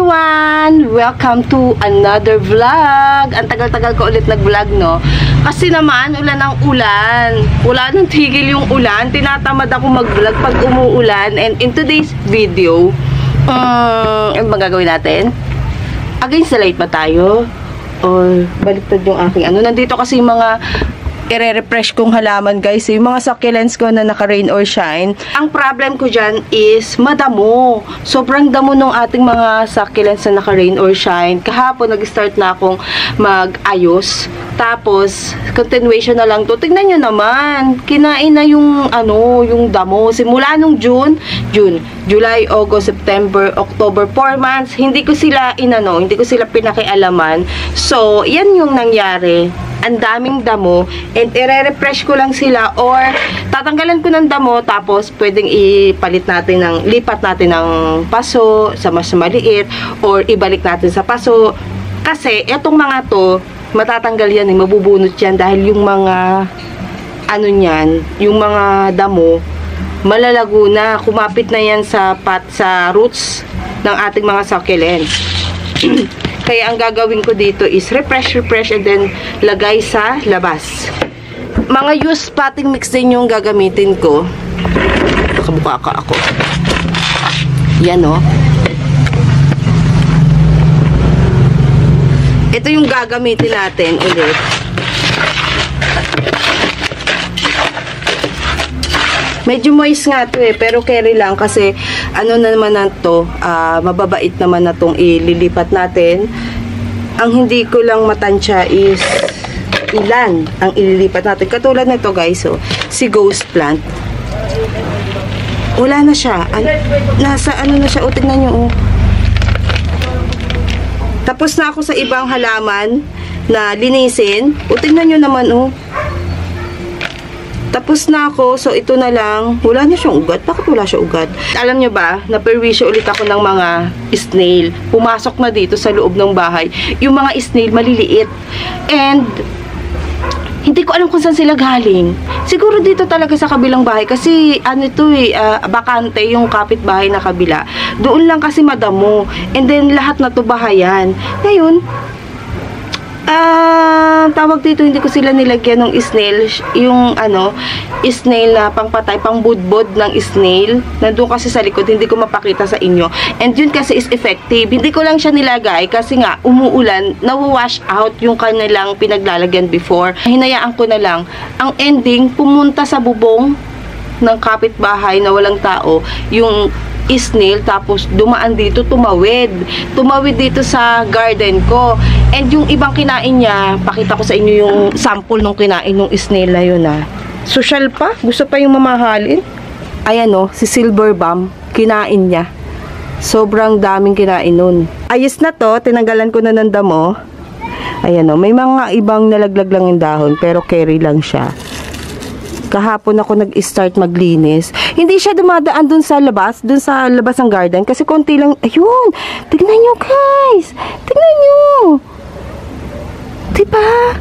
everyone! Welcome to another vlog. Ang tagal-tagal ko ulit nag-vlog, no? Kasi naman, ulan ang ulan. Wala nang tigil yung ulan. Tinatamad ako mag-vlog pag umuulan. And in today's video, ano bang gagawin natin? Against the light ba tayo? Or baliktad yung aking ano? Nandito kasi yung mga i-refresh kong halaman, guys. Yung mga succulents ko na naka-rain or shine. Ang problem ko dyan is madamo. Sobrang damo ng ating mga succulents na naka-rain or shine. Kahapon, nag-start na akong mag-ayos. Tapos, continuation na lang to. Tignan nyo naman. Kinain na yung, yung damo. Simula nung June, July, August, September, October, 4 months. Hindi ko sila pinakialaman. So, yan yung nangyari. Ang daming damo, and i-refresh ko lang sila or tatanggalan ko ng damo, tapos pwedeng lipat natin ng paso sa mas maliit or ibalik natin sa paso. Kasi etong mga to, matatanggal yan, mabubunot yan dahil yung mga yung mga damo malalago na, kumapit na yan sa roots ng ating mga succulents. Kaya ang gagawin ko dito is refresh and then lagay sa labas. Mga used potting mix din yung gagamitin ko. Nakabuka ako. Yan, oh. Ito yung gagamitin natin ulit. Medyo moist nga to pero carry lang kasi naman na to, mababait naman na tong ililipat natin. Ang hindi ko lang matansya is ilan ang ililipat natin. Katulad nito, guys, si ghost plant. Wala na siya. Nasa na siya, tignan nyo, Tapos na ako sa ibang halaman na linisin. Tignan nyo naman, Tapos na ako, so ito na lang. Wala na siyang ugat. Bakit wala siyang ugat? Alam nyo ba, naperwisyo ulit ako ng mga snail. Pumasok na dito sa loob ng bahay. Yung mga snail, maliliit. And, hindi ko alam kung saan sila galing. Siguro dito talaga sa kabilang bahay. Kasi, bakante yung kapitbahay na kabila. Doon lang kasi madamo. And then, lahat na to bahayan. Ngayon, tawag dito, hindi ko sila nilagyan ng snail, yung snail na pangpatay, pangbudbod ng snail, nandun kasi sa likod, hindi ko mapakita sa inyo, and yun kasi is effective. Hindi ko lang siya nilagay kasi nga umuulan, nawawash out yung kanilang pinaglalagyan before. Hinayaan ko na lang. Ang ending, pumunta sa bubong ng kapitbahay na walang tao yung snail, tapos dumaan dito, tumawid dito sa garden ko. And yung ibang kinain niya, pakita ko sa inyo yung sample nung kinain ng snail na yun, Social pa, gusto pa yung mamahalin. Ayan, si silver bomb, kinain niya. Sobrang daming kinain nun. Ayos na to, tinanggalan ko na ng damo. Ayan, may mga ibang nalaglag lang yung dahon, pero carry lang siya. Kahapon ako nag-start maglinis. Hindi siya dumadaan dun sa labas ng garden. Kasi konti lang. Ayun! Tignan nyo, guys! Tignan nyo! Diba?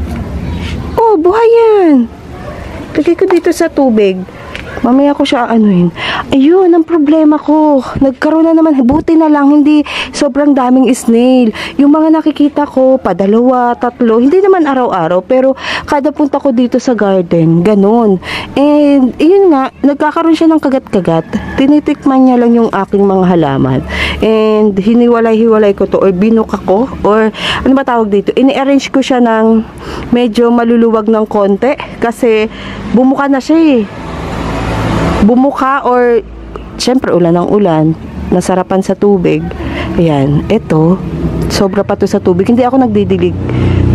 Oh, buhay yan. Lagay ko dito sa tubig. Mamaya ko siya Ayun, ang problema ko. Nagkaroon na naman. Buti na lang, hindi sobrang daming snail. Yung mga nakikita ko, padalawa, tatlo. Hindi naman araw-araw, pero kada punta ko dito sa garden, ganun. And, yun nga, nagkakaroon siya ng kagat-kagat. Tinitikman niya lang yung aking mga halaman. And, hiniwalay-hiwalay ko to, or binuka ko, or, ano ba tawag dito? Ini-arrange ko siya ng medyo maluluwag ng konti, kasi bumuka na siya Bumuka or, syempre, ulan ng ulan, nasarapan sa tubig. Ayan, ito, sobra pa to sa tubig. Hindi ako nagdidilig.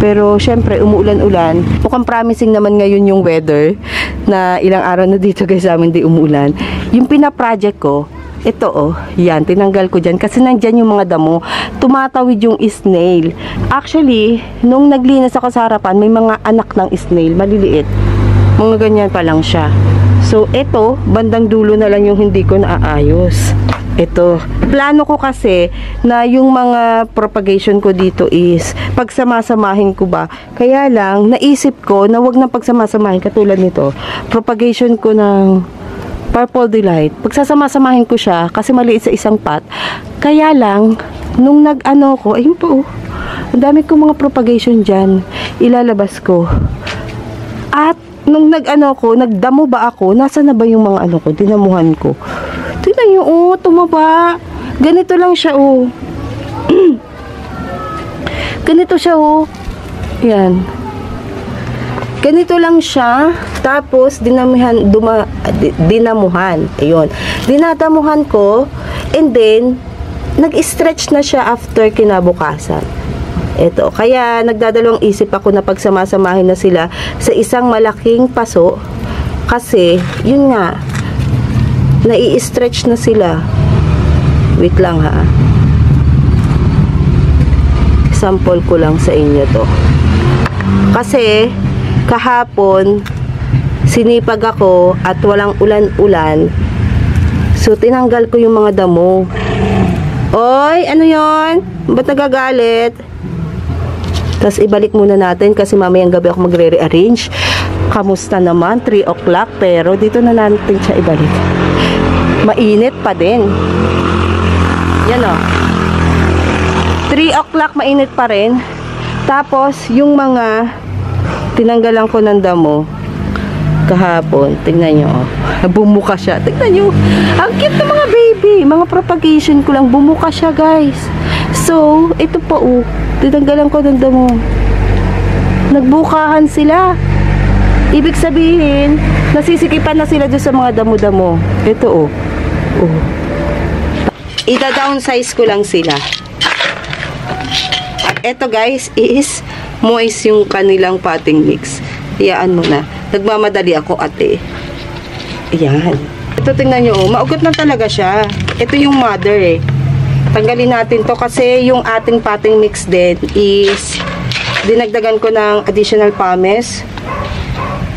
Pero, syempre, umuulan-ulan. Mukhang promising naman ngayon yung weather na ilang araw na dito guys sa amin di umuulan. Yung pina-project ko, ito yan, tinanggal ko dyan kasi nandyan yung mga damo, tumatawid yung snail. Actually, nung naglinis ako sa harapan, may mga anak ng snail, maliliit. Mga ganyan pa lang siya. So, ito, bandang dulo na lang yung hindi ko naaayos. Ito. Plano ko kasi na yung mga propagation ko dito is pagsamasamahin ko ba. Kaya lang, naisip ko na wag na pagsamasamahin katulad nito. Propagation ko ng Purple Delight. Pagsasama-samahin ko siya kasi maliit sa isang pot. Kaya lang, nung nag-ano ko, ayun po, ang dami kong mga propagation dyan, ilalabas ko. At, nung nag-ano ko, nagdamo ba ako, nasa na ba yung mga ano ko, dinamuhan ko. Tingnan nyo, oh, tumaba. Ganito lang siya, oh. Ganito siya, oh. Yan. Ganito lang siya. Tapos, dinamuhan. Ayun. Dinadamuhan ko. And then, nag-stretch na siya after kinabukasan. Ito. Kaya, nagdadalawang isip ako na pagsamasamahin na sila sa isang malaking paso. Kasi, yun nga, nai-stretch na sila. Wait lang ha. Sample ko lang sa inyo to. Kasi, kahapon, sinipag ako at walang ulan-ulan. So, tinanggal ko yung mga damo. Oy, ano yon? Ba't nagagalit? Tapos, ibalik muna natin kasi mamayang gabi ako magre-rearrange. Kamusta naman? 3 o'clock. Pero, dito na natin siya ibalik. Mainit pa din. Yan o. 3 o'clock, mainit pa rin. Tapos, yung mga tinanggalan ko ng damo kahapon, tingnan nyo, oh. Bumuka siya. Tingnan nyo, ang cute ng mga baby. Mga propagation ko lang, bumuka siya, guys. So, ito pa, oh. Tinanggalan ko ng damo. Nagbukahan sila. Ibig sabihin, nasisikipan na sila doon sa mga damo-damo. Ito, oh. Oh. Ida-downsize ko lang sila. At ito, guys, is moist yung kanilang potting mix. Iyaan mo na. Nagmamadali ako, ate. Ayan. Ito, tingnan nyo, oh. Maugot na talaga siya. Ito yung mother, eh. Tanggalin natin to kasi yung ating potting mix din is dinagdagan ko ng additional pumice.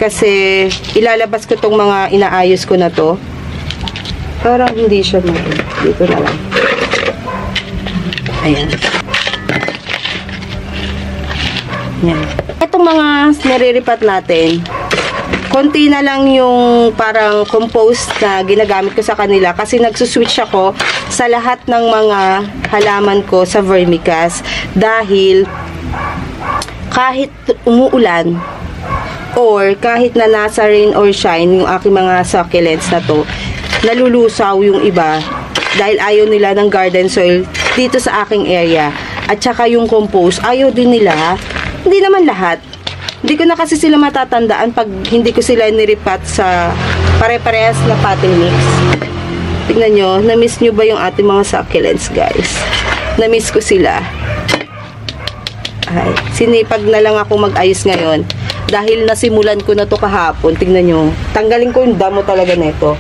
Kasi ilalabas ko tong mga inaayos ko na to. Parang hindi siya dito na lang. Ayan. Yan. Itong mga niriripat natin, konti na lang yung parang compost na ginagamit ko sa kanila kasi nagsuswitch ako sa lahat ng mga halaman ko sa vermicast dahil kahit umuulan or kahit na nasa rain or shine yung aking mga succulents na to, nalulusaw yung iba dahil ayaw nila ng garden soil dito sa aking area. At saka yung compost, ayaw din nila. Hindi naman lahat. Hindi ko na kasi sila matatandaan pag hindi ko sila niripat sa pare-parehas na potting mix. Tingnan nyo, na-miss nyo ba yung ating mga succulents, guys? Na-miss ko sila. Ay, sinipag na lang ako mag-ayos ngayon. Dahil nasimulan ko na to kahapon. Tingnan nyo, tanggalin ko yung damo talaga nito.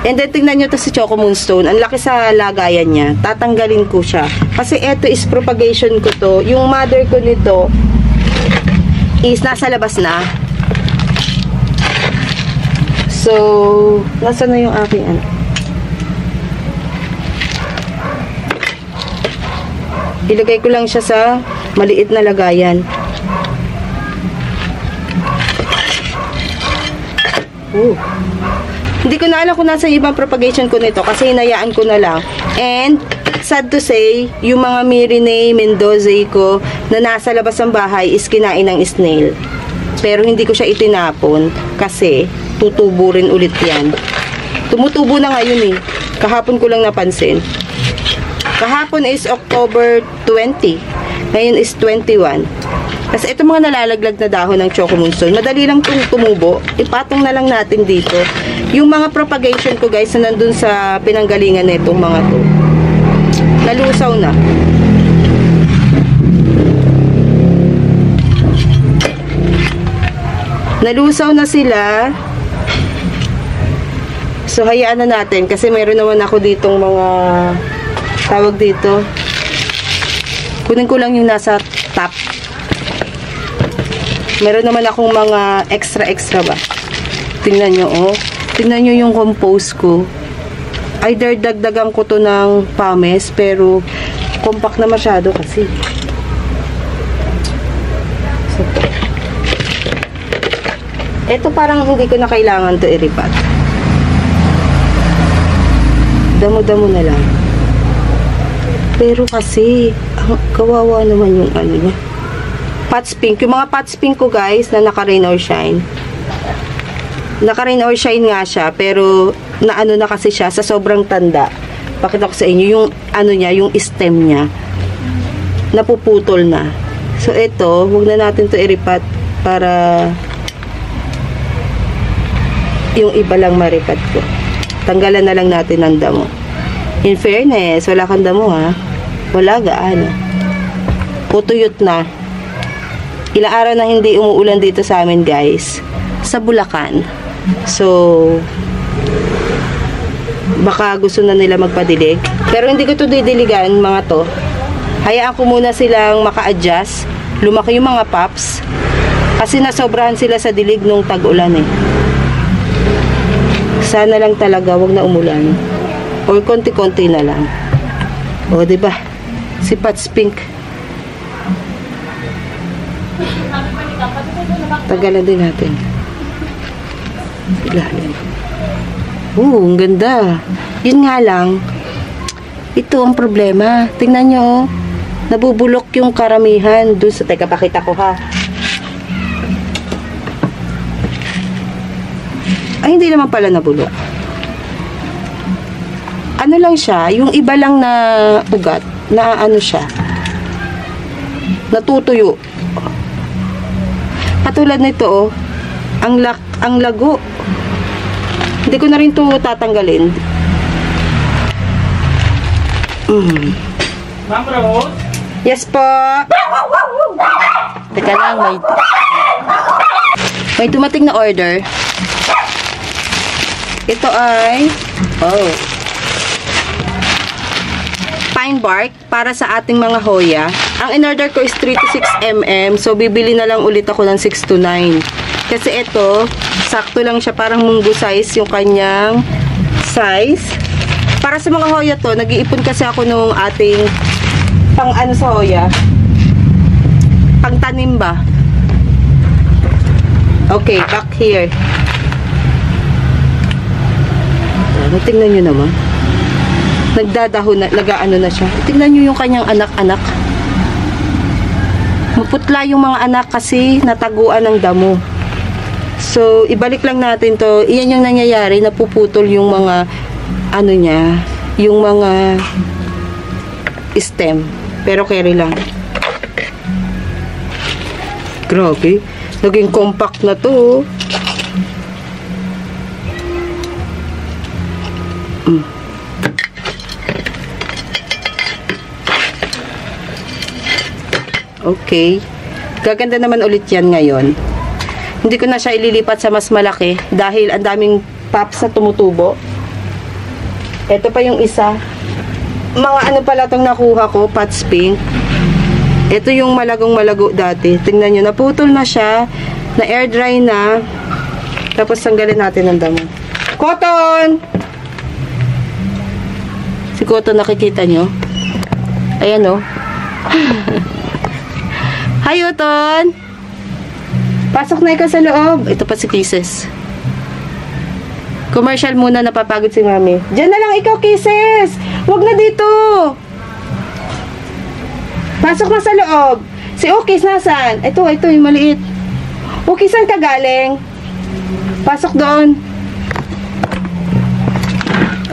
And then, tingnan nyo to si Choco Moonstone. Ang laki sa lagayan niya. Tatanggalin ko siya. Kasi ito is propagation ko to. Yung mother ko nito is nasa labas na. So, nasa na yung aking ano? Ilagay ko lang siya sa maliit na lagayan. Hindi ko na alam kung nasa ibang propagation ko nito kasi hinayaan ko na lang. And, sad to say, yung mga Myrinae Mendozae ko na nasa labas ng bahay is kinain ng snail. Pero hindi ko siya itinapon kasi tutubo rin ulit yan. Tumutubo na ngayon eh. Kahapon ko lang napansin. Kahapon is October 20. Ngayon is 21. Kasi ito mga nalalaglag na dahon ng Choco Moonstone, madali lang tumubo. Ipatong na lang natin dito. Yung mga propagation ko, guys, na nandun sa pinanggalingan na itong mga to. Nalusaw na. Nalusaw na sila. So, hayaan na natin. Kasi mayroon naman ako ditong mga tawag dito. Kunin ko lang yung nasa top. Meron naman akong mga extra ba. Tingnan nyo, oh. Tingnan nyo yung compost ko. Either dagdagan ko to ng pumice, pero compact na masyado kasi. So, ito parang hindi ko na kailangan to iripat. Damo-damo na lang. Pero kasi, kawawa naman yung ano niya. Pots pink. Yung mga pots pink ko guys, na naka-rain or shine. Naka-rain or shine nga siya, pero naano na kasi siya sa sobrang tanda. Pakita ko sa inyo yung ano niya, yung stem niya. Napuputol na. So ito, huwag na natin to iripat para yung iba lang maripat ko. Tanggalan na lang natin ang damo. In fairness, wala kang damo ha. Wala gaano. Putuyot na. Ilang araw na hindi umuulan dito sa amin guys. Sa Bulacan. So, baka gusto na nila magpadilig. Pero hindi ko to didiligan mga to. Hayaan ko muna silang maka-adjust. Lumaki yung mga pups. Kasi nasobrahan sila sa dilig nung tag-ulan eh. Sana lang talaga wag na umulan. Or konti-konti na lang. O, diba? Si Pots Pink. Tagalan din natin. Ilalim. Ang ganda. Yun nga lang. Ito ang problema. Tingnan nyo, oh. Nabubulok yung karamihan. Doon sa, teka, pakita ko ha. Ay, hindi naman pala nabulok. Ano lang siya, yung iba lang na ugat, na ano siya, natutuyo. Katulad nito, oh, ang lago. Hindi ko na rin ito tatanggalin. Ma'am Rose? Yes po. Teka lang, may dumating na order. Ito ay pine bark para sa ating mga hoya. Ang in-order ko is 3 to 6 mm. So, bibili na lang ulit ako ng 6 to 9. Kasi ito, sakto lang siya. Parang munggo size yung kanyang size. Para sa mga hoya to, nag-iipon kasi ako nung ating pang ano sa hoya. Pang tanim ba? Okay, back here. Tingnan nyo naman. Nagdadahon na, nagaano na siya. Tingnan nyo yung kanyang anak-anak. Maputla yung mga anak kasi nataguan ng damo. So, ibalik lang natin to. Iyan yung nangyayari, napuputol yung mga ano niya, yung mga stem. Pero carry lang. Grabe. Naging compact na to. Okay. Gaganda naman ulit yan ngayon. Hindi ko na siya ililipat sa mas malaki dahil ang daming pops na tumutubo. Ito pa yung isa. Mga ano pala itong nakuha ko, Pots Pink. Ito yung malagong malago dati. Tingnan nyo, naputol na siya. Na air dry na. Tapos tanggalin natin ang damo. Cotton! Si Cotton, nakikita nyo? Ayan o. Hi, Uton! Pasok na ikaw sa loob. Ito pa si Kisses. Commercial muna, napapagod si Mami. Diyan na lang ikaw, Kisses! Huwag na dito! Pasok na sa loob. Si Ukis, nasaan? Ito, yung maliit. Ukis, saan ka galing? Pasok doon.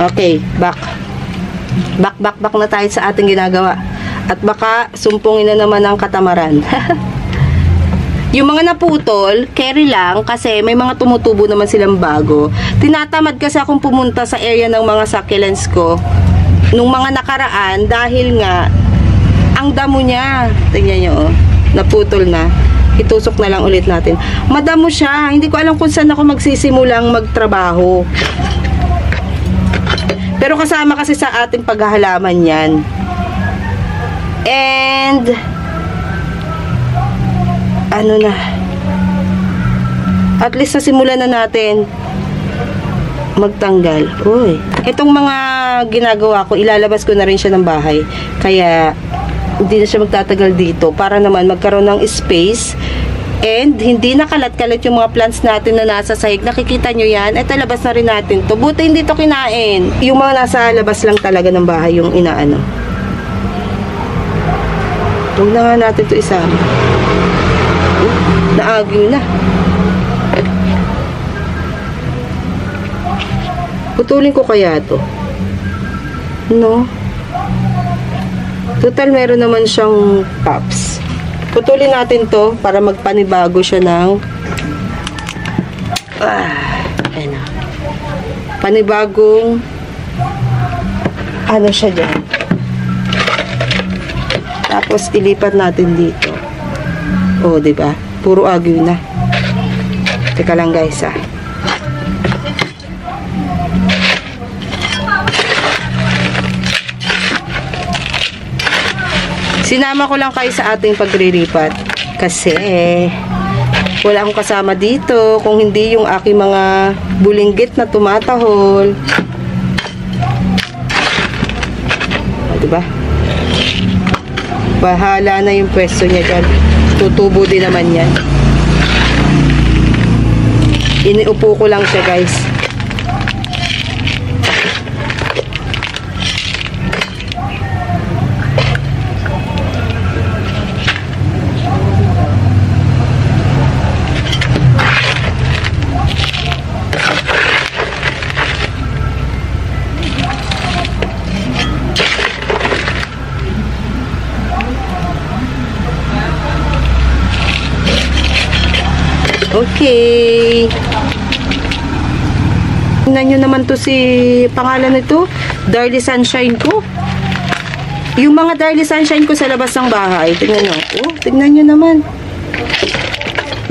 Okay, back. Back na tayo sa ating ginagawa. At baka sumpungin na naman ang katamaran. Yung mga naputol, carry lang kasi may mga tumutubo naman silang bago. Tinatamad kasi akong pumunta sa area ng mga succulents ko nung mga nakaraan dahil nga ang damo niya. Tingnan nyo, oh, naputol na. Itusok na lang ulit natin. Madamo siya. Hindi ko alam kung saan ako magsisimulang magtrabaho. Pero kasama kasi sa ating paghahalaman yan. And ano na, at least nasimulan na natin magtanggal. Uy, itong mga ginagawa ko, ilalabas ko na rin siya ng bahay. Kaya hindi na siya magtatagal dito para naman magkaroon ng space and hindi nakalat-kalat yung mga plants natin na nasa sahig. Nakikita nyo yan? Ito, labas na rin natin to. Buti hindi to kinain. Yung mga nasa labas lang talaga ng bahay yung inaano. Huwag na nga natin ito isama. Naagyo na. Putulin ko kaya to. No? Total, meron naman siyang pops. Putulin natin to para magpanibago siya ng ayan na. Panibagong ano siya dyan. Tapos ilipat natin dito. Oh, diba? Puro agyo na. Teka lang guys, Sinama ko lang kayo sa ating paglilipat kasi wala akong kasama dito kung hindi yung aking mga bulinggit na tumatahol. Diba? Bahala na yung pwesto niya dyan. Tutubo din naman yan. Iniupo ko lang siya guys. Okay. Tingnan nyo naman to si pangalan nito, Darly Sunshine ko. Yung mga Darly Sunshine ko sa labas ng bahay. Tingnan nyo. Oh, tingnan nyo naman.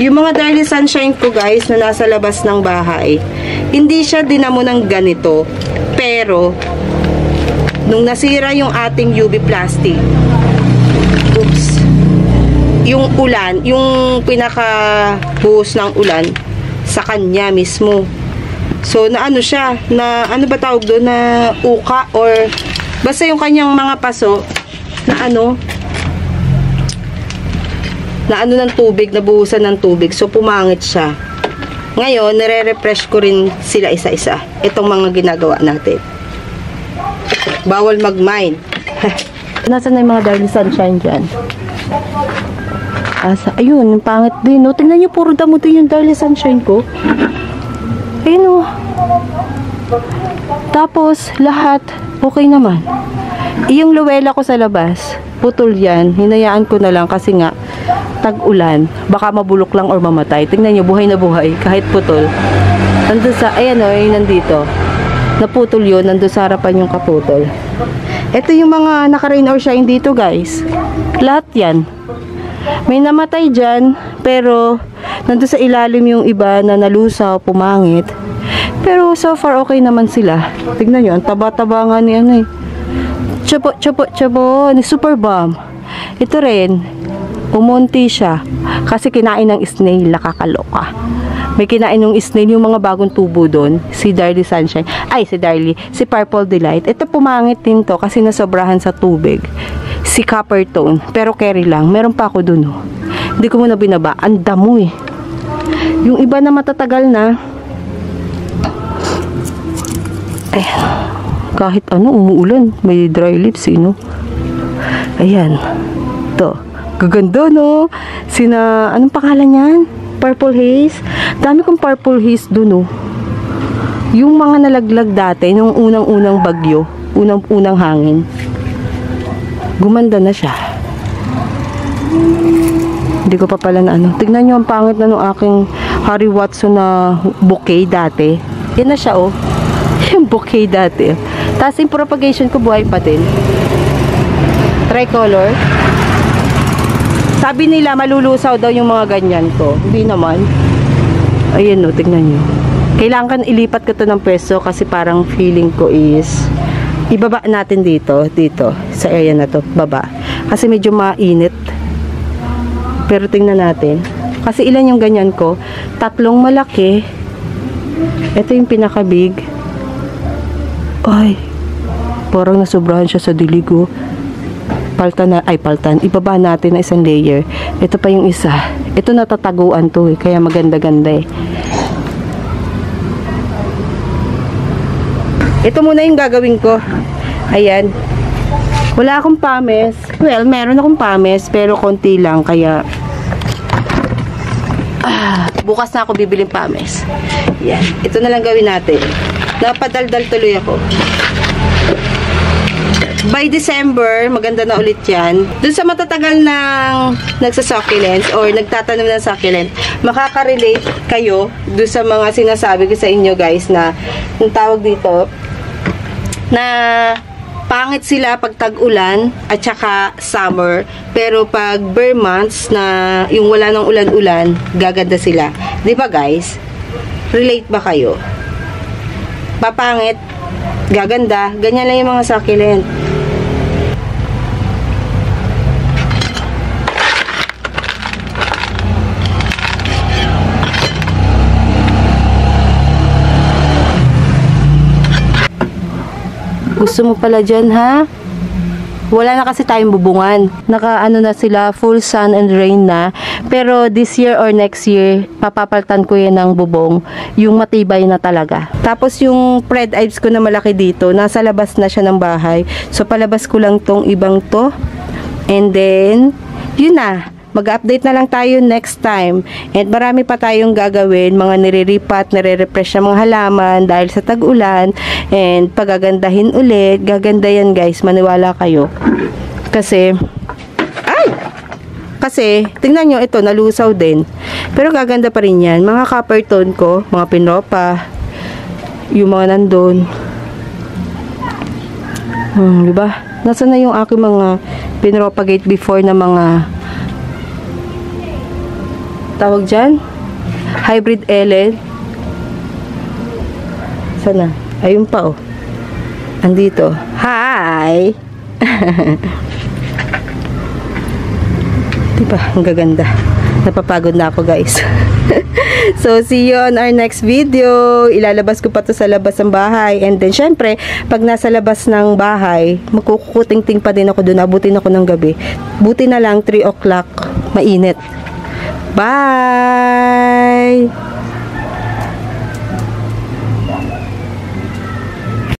Yung mga Darly Sunshine ko guys na nasa labas ng bahay. Hindi siya dinamo ng ganito. Pero, nung nasira yung ating UV plastic, oops, yung ulan, yung pinaka-buhos ng ulan sa kanya mismo. So, na ano siya, na ano ba tawag doon, na uka or basta yung kanyang mga paso na ano ng tubig, nabuhusan ng tubig. So, pumangit siya. Ngayon, nire-refresh ko rin sila isa-isa. Itong mga ginagawa natin. Bawal mag-mine. Nasaan na yung mga Darly Sunshine dyan? Ayun, pangit din, no? Tingnan nyo, puro damo din yung Darly Sunshine ko. Ayun, no? Tapos, lahat, okay naman. Yung luwela ko sa labas, putol yan. Hinayaan ko na lang kasi nga, tag-ulan. Baka mabulok lang or mamatay. Tingnan nyo, buhay na buhay, kahit putol. Nandun sa, ayan, no, yung nandito. Naputol yun, nandun sa harapan yung kaputol. Ito yung mga naka-rain or shine dito, guys. Lahat yan. May namatay dyan, pero nandun sa ilalim yung iba na nalusaw, pumangit. Pero so far okay naman sila. Tignan nyo, ang taba-taba nga ni ano eh. Chabo, ni Super Bomb. Ito rin, umunti siya. Kasi kinain ng snail, nakakaloka. May kinain ng snail yung mga bagong tubo doon. Si Darly Sunshine. Ay, si Purple Delight. Ito pumangit din to kasi nasobrahan sa tubig. Si Copper Tone. Pero carry lang. Meron pa ako dun. Oh. Hindi ko muna binaba. Ang damo eh. Yung iba na matatagal na. Ayan. Kahit ano, umuulan. May dry lips eh, no? Ayan. Ito. Gaganda, no? Anong pangalan yan? Purple Haze. Dami kong Purple Haze dun, oh. Yung mga nalaglag dati, nung unang-unang bagyo. Unang-unang hangin. Gumanda na siya. Hindi ko pa pala na ano. Tignan nyo ang pangit na nung aking Harry Watson na bouquet dati. Yan na siya, oh. Yung bouquet dati. Tapos yung propagation ko buhay pa din. Tricolor. Sabi nila malulusaw daw yung mga ganyan ko. Hindi naman. Ayan, oh. Tignan nyo. Kailangan ilipat ko to ng pwesto kasi parang feeling ko is ibaba natin dito sa area na to, baba. Kasi medyo mainit. Pero tingnan natin. Kasi ilan yung ganyan ko? 3 malaki. Ito yung pinaka-big. Ay, parang nasobrahan siya sa diligo. Paltan. Ibaba natin na isang layer. Ito pa yung isa. Ito natataguan to eh, kaya maganda-ganda eh. Ito muna yung gagawin ko. Ayan. Wala akong pames. Well, meron akong pames, pero konti lang, kaya bukas na ako bibiling pames. Yan. Ito na lang gawin natin. Napadaldal tuloy ako. By December, maganda na ulit yan. Dun sa matatagal ng nagsa-succulents or nagtatanim ng succulent, makaka-relate kayo dun sa mga sinasabi ko sa inyo guys na yung tawag dito na pangit sila pag tag-ulan at saka summer. Pero pag bare months na yung wala ng ulan-ulan, gaganda sila. Di ba guys? Relate ba kayo? Papangit, gaganda, ganyan lang yung mga succulent. Gusto mo pala dyan, ha? Wala na kasi tayong bubungan. Naka-ano na sila, full sun and rain na. Pero this year or next year, papapaltan ko yan ng bubong. Yung matibay na talaga. Tapos yung Pred Ives ko na malaki dito, nasa labas na siya ng bahay. So, palabas ko lang tong ibang to. And then, yun na. Mag-update na lang tayo next time. And marami pa tayong gagawin, mga nire-repat, nire-refresh na mga halaman dahil sa tag-ulan. And pagagandahin ulit. Gaganda yan guys, maniwala kayo. Kasi, tingnan nyo ito, nalusaw din. Pero gaganda pa rin yan. Mga copper tone ko, mga pinopa, yung mga nandun. Diba? Nasaan na yung aking mga pinropagate before na mga tawag dyan? Hybrid Ellen. Sana? Ayun pa, oh. Andito. Hi! Diba? Ang gaganda. Napapagod na ako, guys. So, see you on our next video. Ilalabas ko pa to sa labas ng bahay. And then, syempre, pag nasa labas ng bahay, magkukuting-ting pa din ako doon. Abutin ako ng gabi. Buti na lang, 3 o'clock. Mainit. Bye!